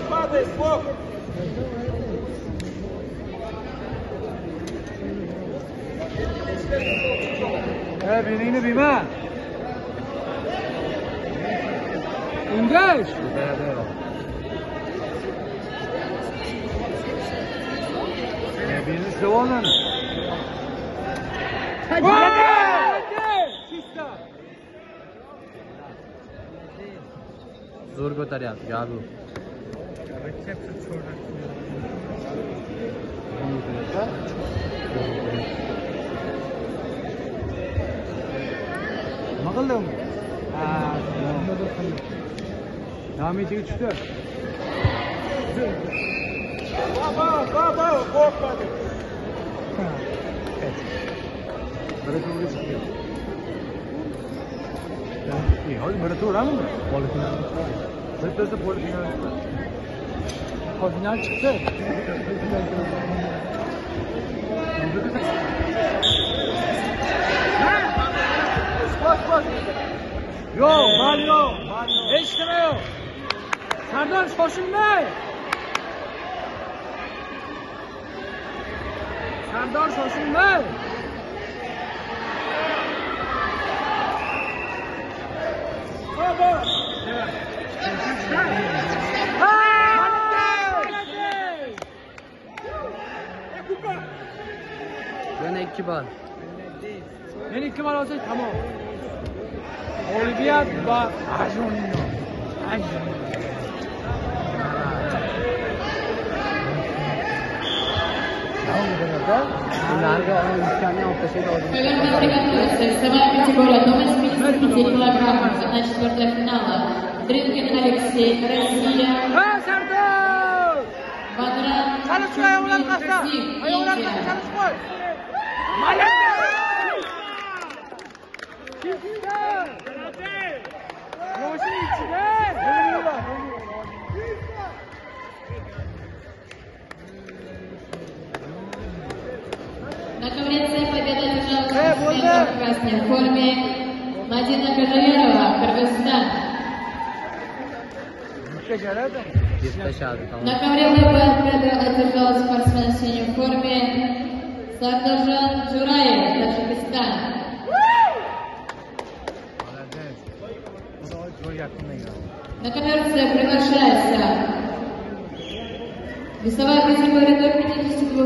падай, слов! بینین بیمه اونگش بینین سوالن زور ko'taryapti gabu nima qildi uni? Namichiga tushdi. Baba, qo'rqmadi. Biri to'g'ri chiqdi. Hozir biri to'g'rimi? Bola final. Bittasi bola final. Hozir final chiqdi. Yo'q, mal yo'q. Hech nima yo'q. Sardor shoshilmay. Sardor shoshilmay. Baba! Yana 2 bal. Men 2 bal olsam tamom. Mag'lubiyat va ajronino. Весовая категория до 85 килограммов. 1/4 финала. Дрынкин Алексей, Россия. Бадран Красив, на коврице победа держала в красной форме Мадина Кожаверова, Кыргызстан. На ковре победу одержал спортсмен в синей форме Сардоржан Джураев, Таджикистан. На коммерции приглашается весовая категория до 52